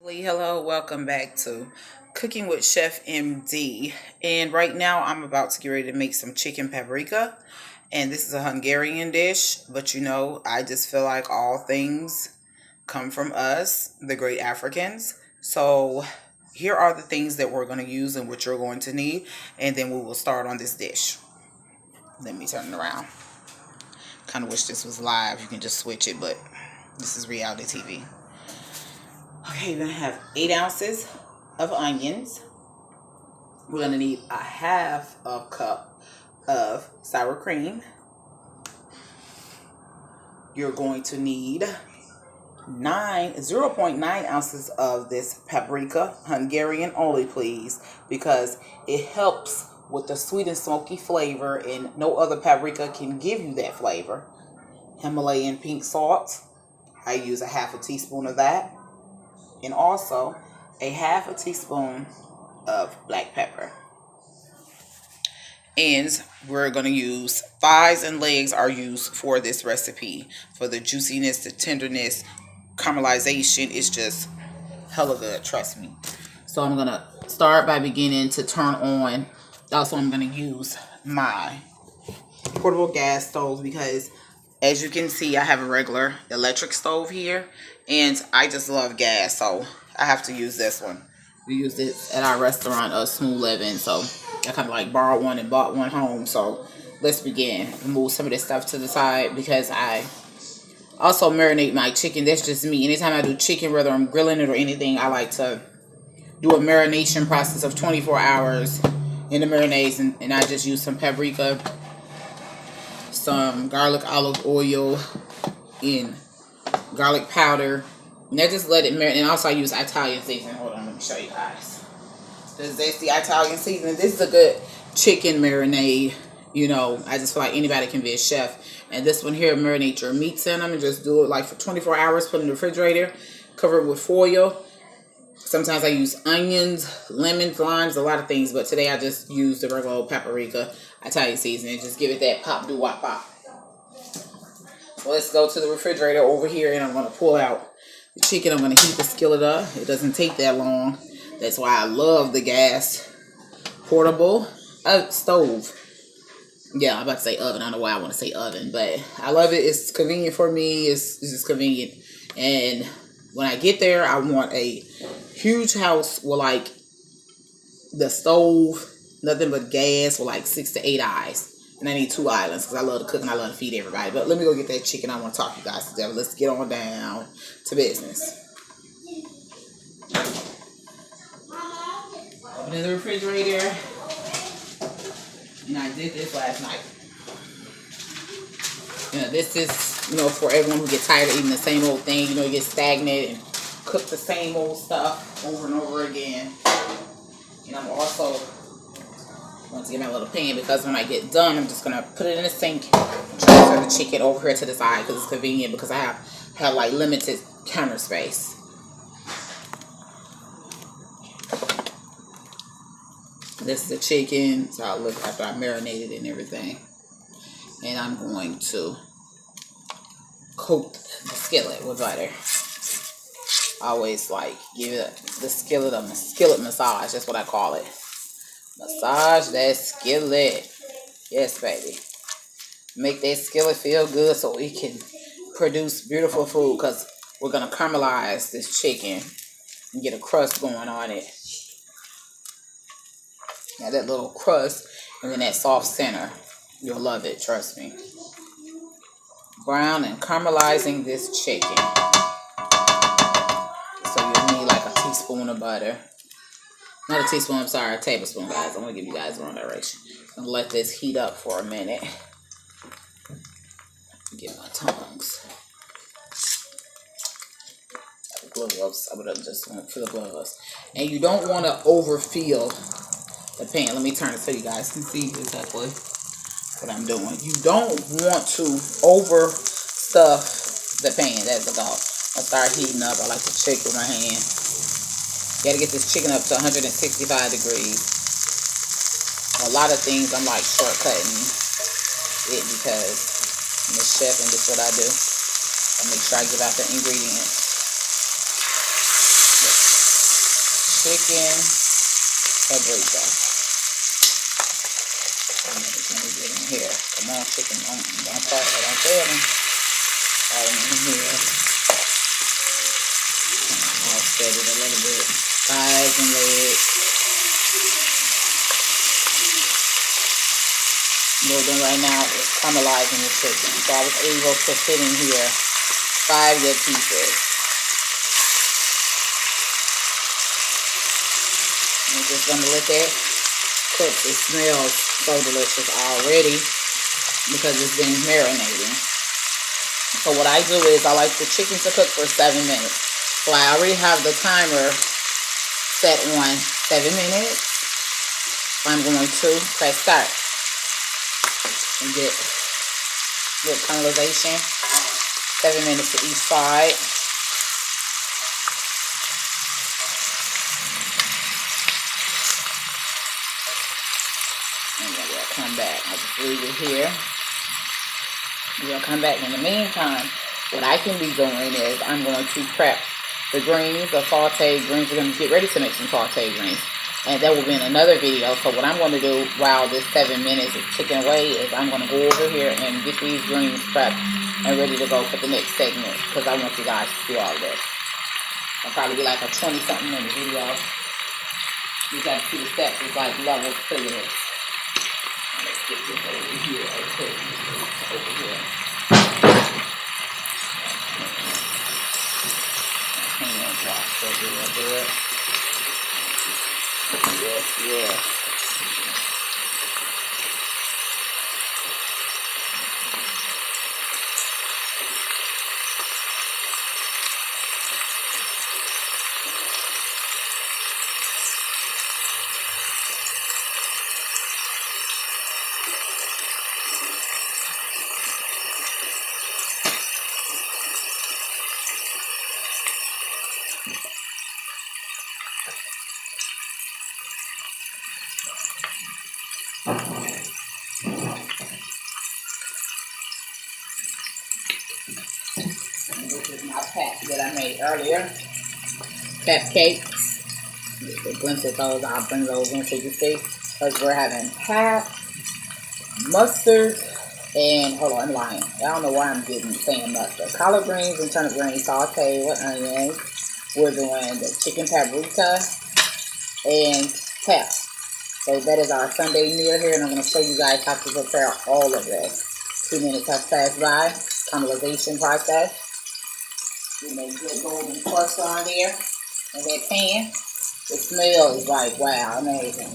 Hello, welcome back to Cooking with Chef MD. And right now I'm about to get ready to make some chicken paprika. And this is a Hungarian dish, but I just feel like all things come from us, the great Africans. So here are the things that we're going to use and what you're going to need, and then we will start on this dish. Let me turn it around. Kind of wish this was live. You can just switch it, but this is reality TV. Okay, you're going to have 8 ounces of onions. We're going to need a half a cup of sour cream. You're going to need 0.9 ounces of this paprika, Hungarian only please, because it helps with the sweet and smoky flavor, and no other paprika can give you that flavor. Himalayan pink salt, I use a half a teaspoon of that. And also a half a teaspoon of black pepper. And we're going to use thighs and legs are used for this recipe. For the juiciness, the tenderness, caramelization, it's just hella good, trust me. So I'm going to start by beginning to turn on. Also, I'm going to use my portable gas stove because, as you can see, I have a regular electric stove here, and I just love gas, so I have to use this one. We use it at our restaurant, Smooth Living, so I kind of like borrowed one and bought one home. So let's begin. Move some of this stuff to the side because I also marinate my chicken. That's just me. Anytime I do chicken, whether I'm grilling it or anything, I like to do a marination process of 24 hours in the marinades, and I just use some paprika, some garlic olive oil, and garlic powder, and I just let it marinate. And also I use Italian seasoning. Hold on, let me show you guys. That's the Italian seasoning. This is a good chicken marinade. I just feel like anybody can be a chef. And this one here, marinate your meats in them and just do it like for 24 hours, put it in the refrigerator, cover it with foil. Sometimes I use onions, lemons, limes, a lot of things, but today I just use the regular old paprika Italian seasoning. Just give it that pop, do wop pop. So let's go to the refrigerator over here, and I'm going to pull out the chicken. I'm going to heat the skillet up. It doesn't take that long. That's why I love the gas portable stove. Yeah, I'm about to say oven. I don't know why I want to say oven, but I love it. It's convenient for me. It's just convenient. And when I get there, I want a huge house with like the stove, nothing but gas, with like 6 to 8 eyes. And I need 2 islands because I love to cook and I love to feed everybody. But let me go get that chicken. I want to talk to you guys today. Let's get on down to business. Open in the refrigerator. And I did this last night. This is, for everyone who gets tired of eating the same old thing. You get stagnant and cook the same old stuff over and over again. And I'm also going to get my little pan because when I get done, I'm just going to put it in the sink, transfer the chicken over here to the side because it's convenient because I have like limited counter space. This is the chicken, so I'll look after I marinated it and everything. And I'm going to coat the skillet with butter. I always like give the skillet a skillet massage. That's what I call it. Massage that skillet. Yes, baby. Make that skillet feel good so it can produce beautiful food, because we're going to caramelize this chicken and get a crust going on it. Now that little crust and then that soft center. You'll love it, trust me. Brown and caramelizing this chicken. So you'll need like a teaspoon of butter. Not a teaspoon, I'm sorry, a tablespoon, guys. I'm going to give you guys the wrong direction. I'm going to let this heat up for a minute. Get my tongs. Gloves. I would have just went for the gloves. And you don't want to overfill the pan. Let me turn it so you guys can see exactly what I'm doing. You don't want to overstuff the pan. That's the goal. I start heating up. I like to check with my hand. You got to get this chicken up to 165 degrees. A lot of things I'm like shortcutting it because I'm a chef and this is what I do. I make sure I give out the ingredients. chicken paprika. Let me get in here. Come on, chicken. Don't fail me. All in here. I'll spread it a little bit. Thighs and legs. What we're doing right now is caramelizing the chicken. So I was able to fit in here 5 good pieces. I'm just going to let that cook. It smells so delicious already because it's been marinating. So what I do is I like the chicken to cook for 7 minutes. So I already have the timer set on 7 minutes. I'm going to press start and get good caramelization. 7 minutes to each side. And then we'll come back. I'll just leave it here. We'll come back. In the meantime, what I can be doing is I'm going to prep the greens, the sauteed greens. We're going to get ready to make some sauteed greens. And that will be in another video. So what I'm going to do while this 7 minutes is ticking away is I'm going to go over here and get these greens prepped and ready to go for the next segment. Because I want you guys to see all of this. It'll probably be like a 20-something minute video. You got to see the steps. It's like levels to this. Let's get this over here. Okay. Over here. Hand wash over here. Yes, yes. This is my pack that I made earlier. Pep cakes. The glimpse of those, I'll bring those in so you see. Because we're having pap, mustard, and hold on, I'm lying. I don't know why I'm saying mustard. Collard greens and turnip greens sauteed with onions. We're doing the chicken paprika and pep. So that is our Sunday meal here, and I'm going to show you guys how to prepare all of this. 2 minutes has passed by. Caramelization process. We make good golden crust on there in that pan. The smell is like, wow, amazing.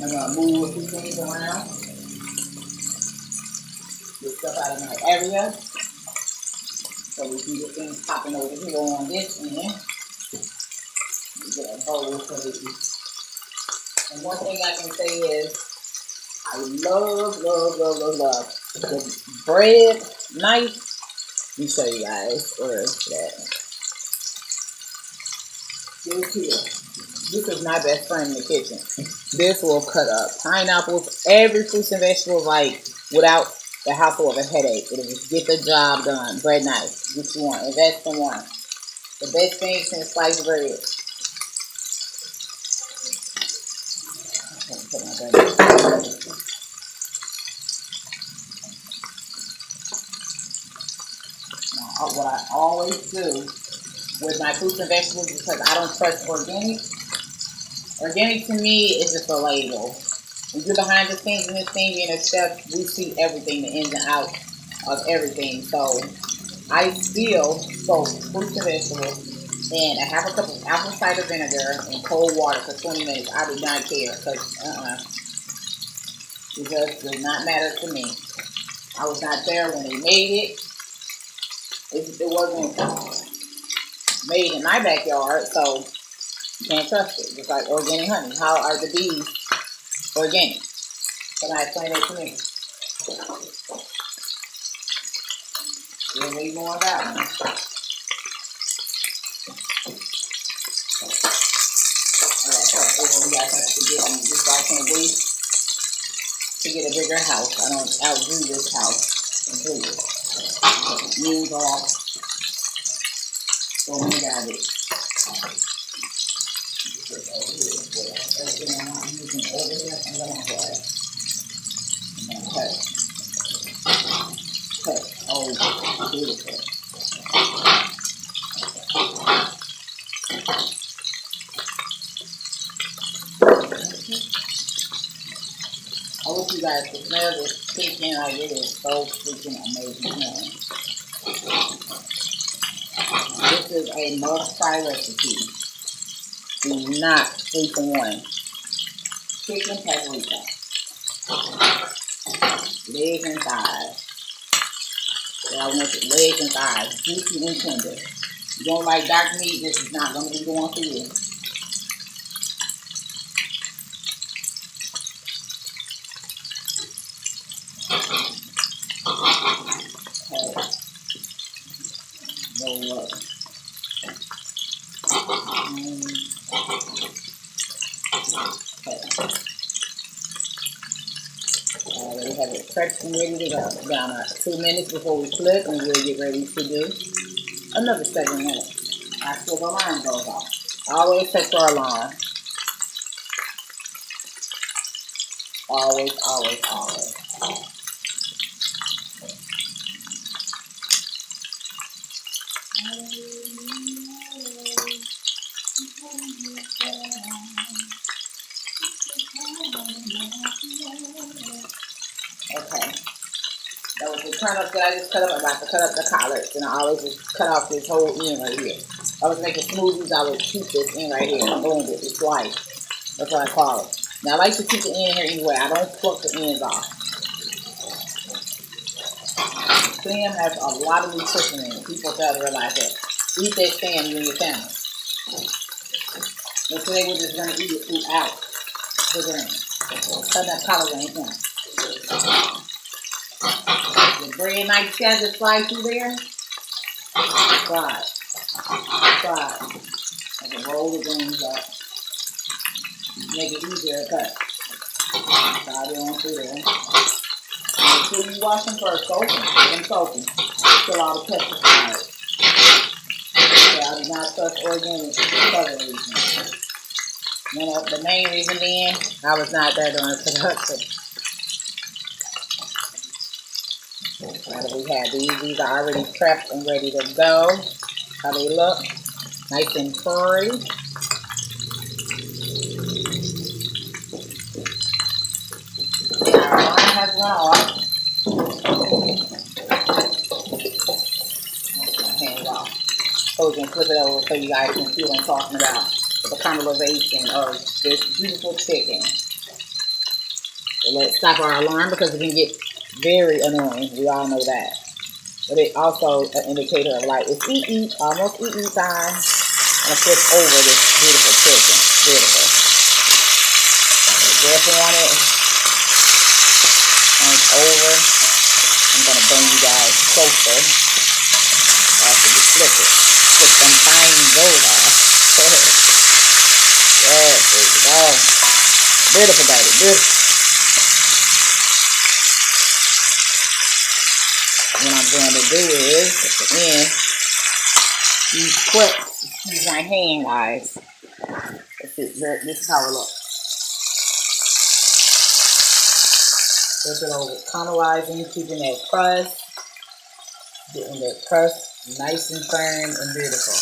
I'm going to move a few things around. Get stuff out of my area. So we can get things popping over here on this end. Get a bowl for this. And one thing I can say is, I love the bread knife. Let me show you guys. Where is that? This here. This is my best friend in the kitchen. This will cut up pineapples, every fruits and vegetables, like without the hassle of a headache. It'll just get the job done. Bread knife. What you want. Invest in one. The best thing since sliced bread. Put my bread. Now, what I always do with my fruits and vegetables, because I don't trust organic. Organic to me is just a label. When you're behind the scenes in this thing, being a chef, we see everything, the ins and outs of everything. So I still soak fruits and vegetables in a half a cup of apple cider vinegar and cold water for 20 minutes. I do not care, because it just does not matter to me. I was not there when they made it. It wasn't made in my backyard, so you can't trust it. Just like organic honey. How are the bees organic? Can I explain that to me? We'll read more about it. You guys have to get on this. I can't wait to get a bigger house. I don't outdo this house completely. Move off. So we got it. guys can smell this chicken. Like it is so freaking amazing. This is a must-try recipe. Do not sleep on one. Chicken paprika. Legs and thighs. So I want the legs and thighs, juicy and tender. If you don't like dark meat, this is not going to be the one for you. Okay. Roll up. Okay. Already have it prepped and ready to go. Down 2 minutes before we flip, and we'll get ready to do another 7 minutes. After the alarm goes off. Always set your alarm. Always, always, always. Okay. That was the turnips that I just cut up. I'm about to cut up the collards, and I always just cut off this whole end right here. I was making smoothies, I would keep this end right here and blend it. It's light. That's what I call it. Now I like to keep the end here anyway. I don't pluck the ends off. Spam has a lot of nutrition in it. People fail to realize that. Eat that spam, you and your family. But today we're just going to eat it throughout the grain. Cut that collard green down. The bread night scatter just slide through there. Slide. Slide. I can roll the greens up. Make it easier to cut. Slide it on through there. Make sure you wash them first. Soak them. Get them soaking. Kill all the pesticides. Yeah, I do not touch organic for other reasons. The main reason then, I was not there during production. Now that we have these are already prepped and ready to go. How they look. Nice and furry. Our line has run off. My hands off. So we can flip it over so you guys can see what I'm talking about. The caramelization of this beautiful chicken. So let's stop our alarm because it can get very annoying. We all know that. But it's also an indicator of like it's almost eat time. I'm gonna flip over this beautiful chicken. Beautiful. Dressing on it. And it's over. I'm gonna bring you guys closer. After you flip it. Flip them tines over. Yes, there you go. Beautiful, baby. Beautiful. What I'm going to do is, at the end, these clips, use my hand, guys. This is how it looks. Flip it over, caramelizing, keeping that crust, getting that crust nice and firm and beautiful.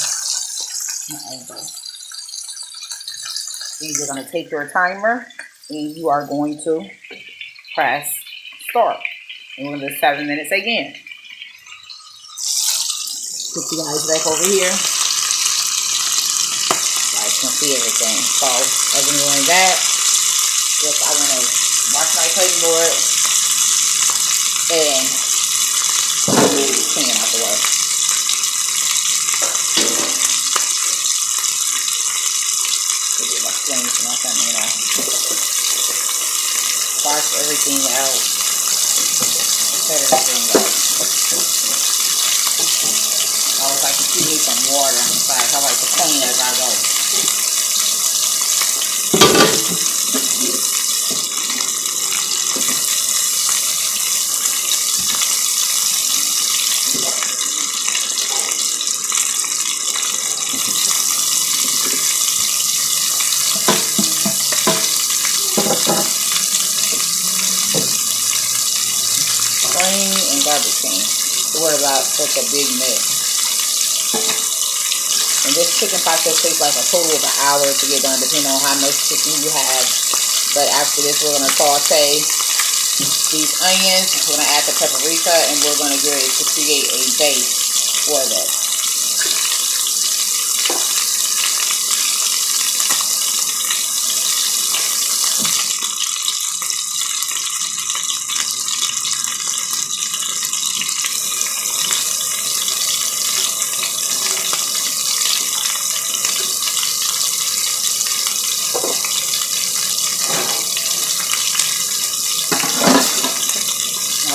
Then you're going to take your timer, and you are going to press start. And we're going to do 7 minutes again. Put you guys back over here. You guys can see everything. So, as I'm doing that, just I want to wash my cutting board and move the pan out the way. Get my flames and my family and wash everything out. Cut everything out. I always like to keep me some water on the side. I like to clean as I go. Clean and garbage can. Don't worry about such a big mess. And this chicken process takes like a total of an hour to get done, depending on how much chicken you have. But after this, we're going to saute These onions, we're going to add the paprika, and we're going to get ready to create a base for this.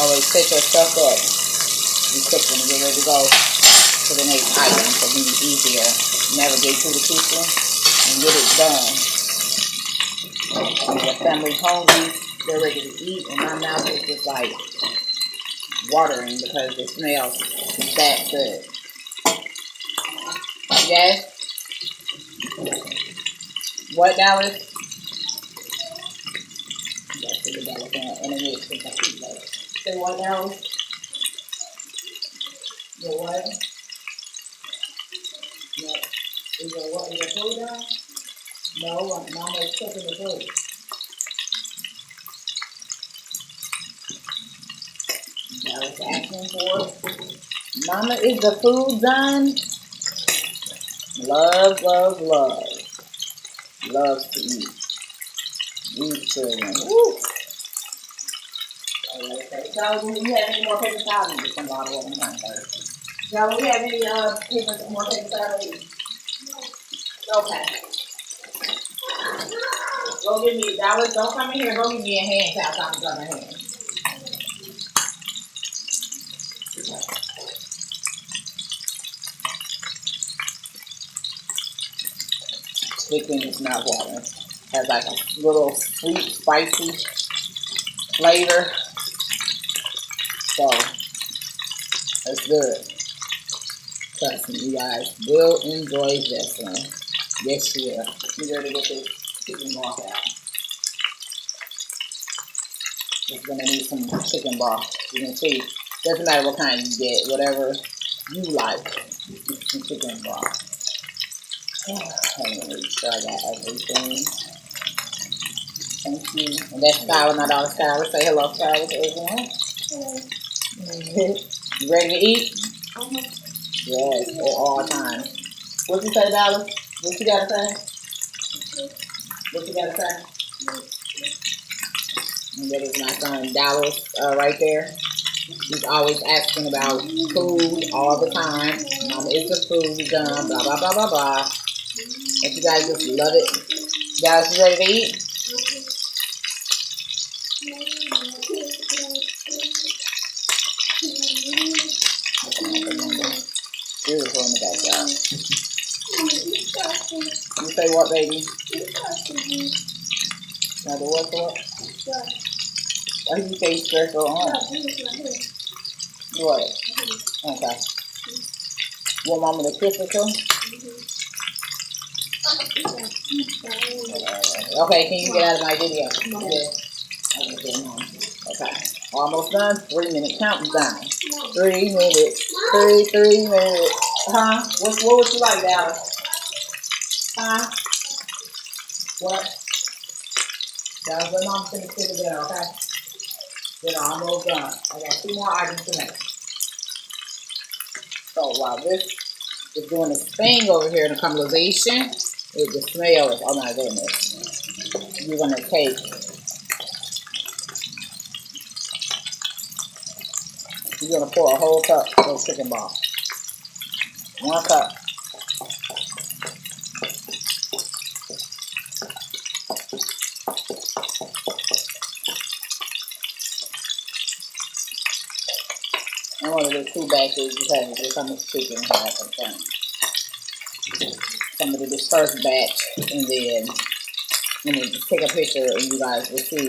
Always set your stuff up. You cook when you get ready to go to the next item, so it can be easier. Navigate through the kitchen and get it done. When your family's hungry, they're ready to eat, and my mouth is just like watering because it smells that good. Yes? What, Dallas? Say what now? Your what? No. Is your what? Is your food down? No, Mama is cooking the food. That was asking for it. Mama, is the food done? Love, love, love. Loves to eat. These children. Woo! Okay. So, do you have any more paper towels? Just some bottle of them first. So, do we have any more paper towels? Okay. Go give me, Dallas, don't come in here. Go give me a hand towel so I can rub my hands. Chicken is not water. Has like a little sweet, spicy flavor. So, it's good. Trust me, you guys will enjoy this one. Yes, you will. You're ready to get this chicken broth out. It's going to need some chicken broth. You can see, doesn't matter what kind you get, whatever you like. Some chicken broth. Let me make sure I got everything. Thank you. And that's Skylar, my daughter Skylar. Say hello, Skylar, to everyone. Hello. You ready to eat? Yes, at all times. What you say, Dallas? What you got to say? What you got to say? And that is my son, Dallas, right there. He's always asking about food all the time. Mama, is the food done? Blah, blah, blah, blah, blah. And you guys just love it. Dallas, you ready to eat? Beautiful in the backyard. You say what, baby? Now the what? Why do you say stress or on? What? Okay. You want Mama to kiss her too? Okay, can you get out of my video? Okay. Almost done. 3 minute countdown. 3 minutes. 3 minutes. Huh? What would you like, Dallas? Huh? What? Dallas, let Mom finish cooking dinner, okay? Dinner almost done. I got 2 more items to make. So while this is doing its thing over here in the caramelization, the smell is, oh my goodness. You're going to take you're going to pour a whole cup of chicken broth. 1 cup. I want to do 2 batches because there's so much chicken in here. Some of the first batch, and then I'm going to take a picture and you guys will see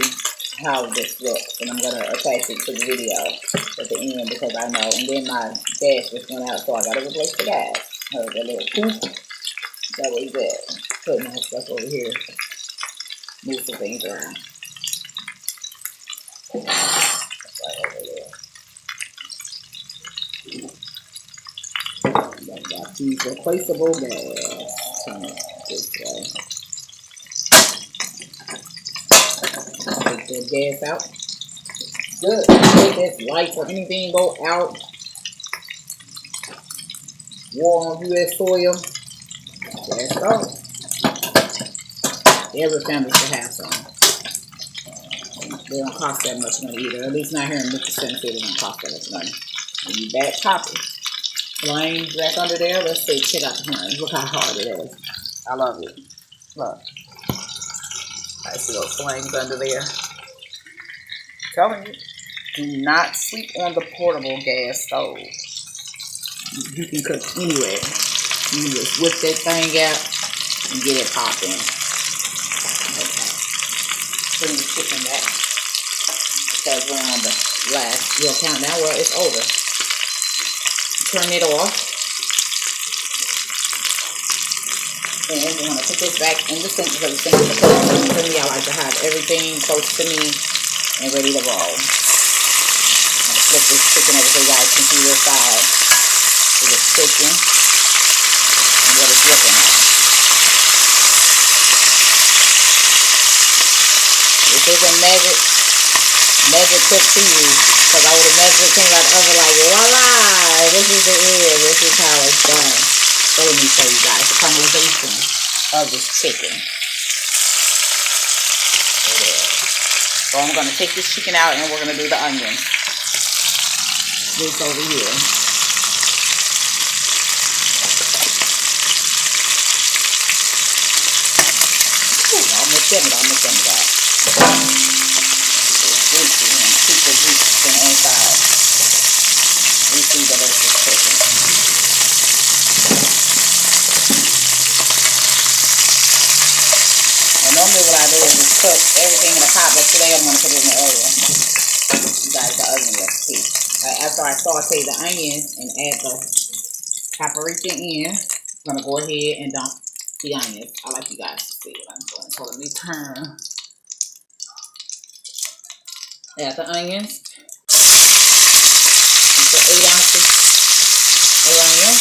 how this looks. And I'm going to attach it to the video at the end because I know. And then my gas just went out, so I got to replace the gas. Heard that little poof. That was good. Put my stuff over here. Move some things around. Right over there. Got these replaceable gas. This way. Take the gas out. good. Make this lights or anything go out. War on U.S. soil. Let's go. Every family should have some. They don't cost that much money either. At least not here in Mississippi, they don't cost that much money. And you back copy. Flames back under there. Let's see. Check out the flames. Look how hard it is. I love it. Look. I see those flames under there. Telling you, do not sleep on the portable gas stove. You can cook anywhere. You just whip that thing out and get it popping. Okay. Bring the chicken back. Because we're on the last real countdown. Well, it's over. Turn it off. And we're going to put this back in the sink because the sink is close. For me, I like to have everything close to me and ready to roll. I'm going to flip this chicken over so you guys can see this side of the chicken and what it's looking like. This isn't measured cook to you because I would have measured it came out the oven like voila, this is the end, this is how it's done. So let me show you guys the caramelization of this chicken. So I'm going to take this chicken out and we're going to do the onions. This over here. Ooh, I'll mix them up. Juicy and keep the juice from the inside. We see the rest of the chicken. And normally what I do is just cook everything in a pot, but today I'm going to put it in the oven. You guys, the oven recipe. After I saute the onions and add the paprika in, I'm going to go ahead and dump the onions. I like you guys to see what I'm doing. So let me turn. Add the onions. Put 8 ounces of onion.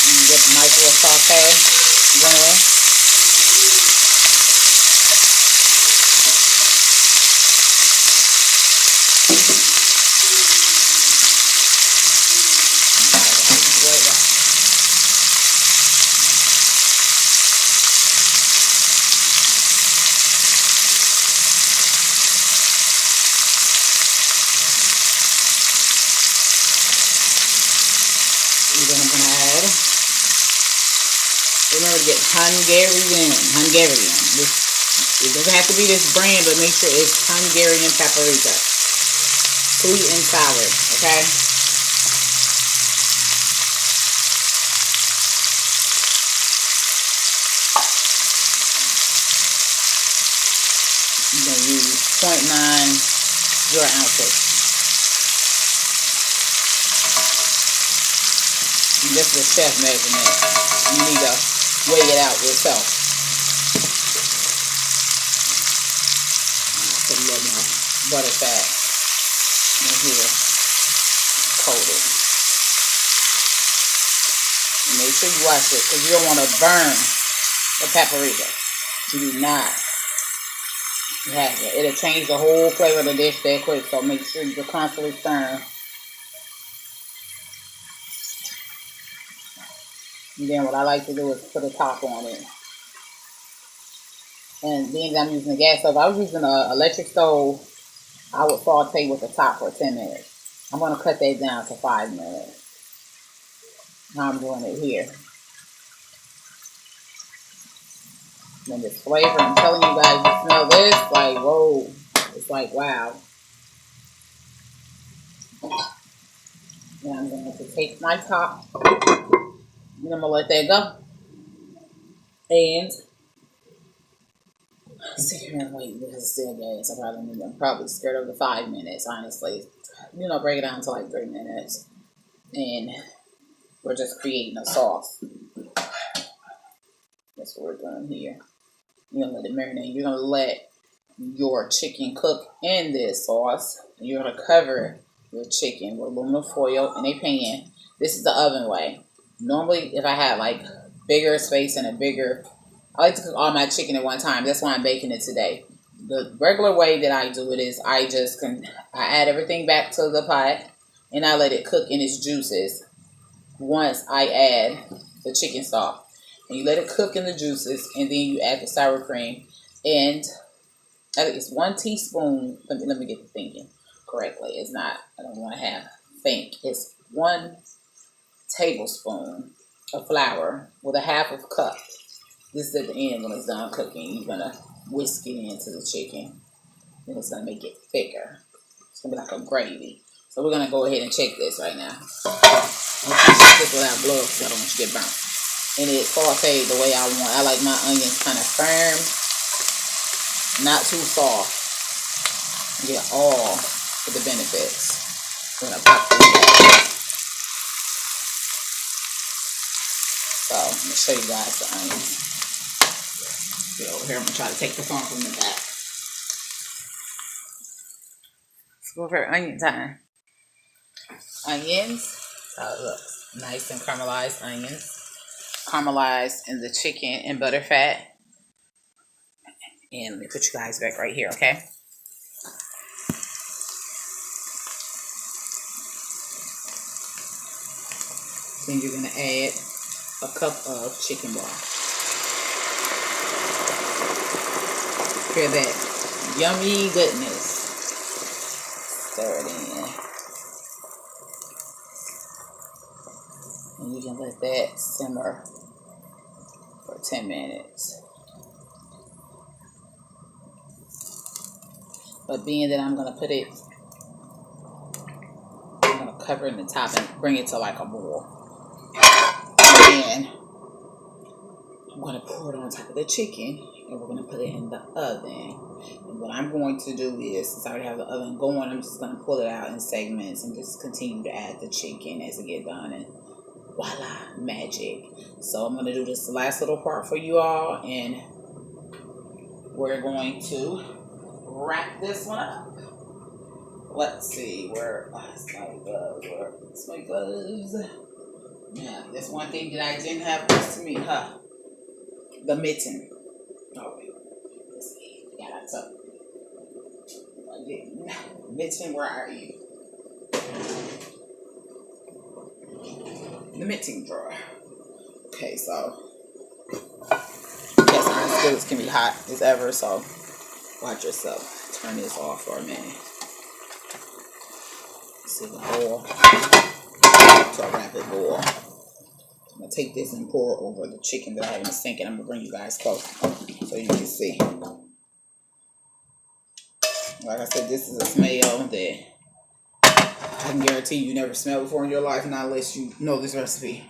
And get the nice little saute going. And then I'm going to add, remember to get Hungarian. It doesn't have to be this brand, but make sure it's Hungarian paprika. Sweet and sour, okay? I'm going to use 0.9 ounces. This is a chef measurement. You need to weigh it out yourself. Put a little more butter fat in here. Coat it. And make sure you wash it because you don't want to burn the paprika. You do not have it. It'll change the whole flavor of the dish that quick. So make sure you're constantly stirring. And then what I like to do is put a top on it. And being I'm using a gas stove, I was using an electric stove, I would saute with the top for 10 minutes. I'm going to cut that down to 5 minutes. Now I'm doing it here. And this flavor, I'm telling you guys, you smell this, like, whoa. It's like, wow. And I'm going to take my top. And I'm going to let that go. And sit here and wait because it's still gas. I'm probably scared of the 5 minutes, honestly. You know, break it down to like 3 minutes. And we're just creating a sauce. That's what we're doing here. You're going to let it marinate. You're going to let your chicken cook in this sauce. And you're going to cover your chicken with aluminum foil in a pan. This is the oven way. Normally, if I had like bigger space and I like to cook all my chicken at one time. That's why I'm baking it today. The regular way that I do it is I add everything back to the pot and I let it cook in its juices once I add the chicken stock. And you let it cook in the juices and then you add the sour cream. And I think it's 1 teaspoon. Let me get the thinking correctly. It's not, I don't want to think. It's 1 tablespoon of flour with a half of cup. This is at the end when it's done cooking. You're going to whisk it into the chicken. Then it's going to make it thicker. It's going to be like a gravy. So we're going to go ahead and check this right now. I'm going to check this without blood because I don't want you to get burnt. And it sauteed the way I want. I like my onions kind of firm, not too soft. Get all of the benefits. I'm going to pop this back. So I'm going to show you guys the onions. Get over here. I'm going to try to take the phone from the back. Let's go over onion time. Onions. So it looks nice and caramelized onions. Caramelized in the chicken and butter fat. And let me put you guys back right here, okay? Then you're going to add a cup of chicken broth. Hear that yummy goodness. Stir it in. And you can let that simmer for 10 minutes. But being that I'm going to cover it in the top and bring it to like a boil. And I'm going to pour it on top of the chicken and we're going to put it in the oven. And what I'm going to do is, since I already have the oven going, I'm just going to pull it out in segments and just continue to add the chicken as it gets done. And voila, magic. So I'm going to do this last little part for you all, and we're going to wrap this one up. Let's see, where's my gloves? Yeah, that's one thing that I didn't have next to me, huh? The mitten. Oh, wait. Let's see. Yeah, that's up. Mitten, where are you? The mitten drawer. Okay, so yes, our skillets can be hot as ever, so watch yourself. Turn this off for a minute. See the boil to a rapid boil. I'm gonna take this and pour over the chicken that I have in the sink, and I'm gonna bring you guys close so you can see. Like I said, this is a smell that I can guarantee you never smelled before in your life, not unless you know this recipe.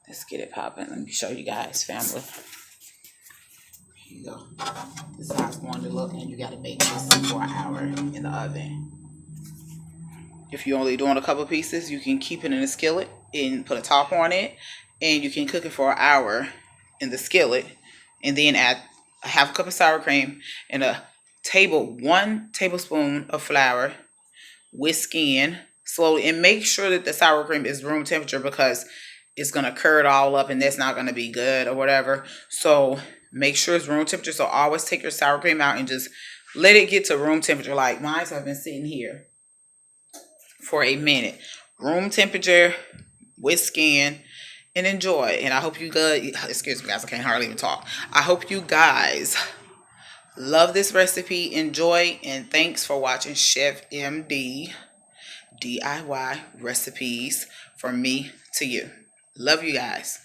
Let's get it popping. Let me show you guys, family. Here you go. This is how it's going to look, and you got to bake this for an hour in the oven. If you're only doing a couple pieces, you can keep it in a skillet and put a top on it, and you can cook it for an hour in the skillet, and then add a half cup of sour cream and 1 tablespoon of flour. Whisk in slowly, and make sure that the sour cream is room temperature, because it's going to curd all up and that's not going to be good or whatever. So make sure it's room temperature. So always take your sour cream out and just let it get to room temperature. Like mine have been sitting here for a minute. Room temperature, whisk in, and enjoy. And I hope you guys, excuse me guys, I can't hardly even talk. I hope you guys love this recipe, enjoy, and thanks for watching ChefMD DIY recipes from me to you. Love you guys.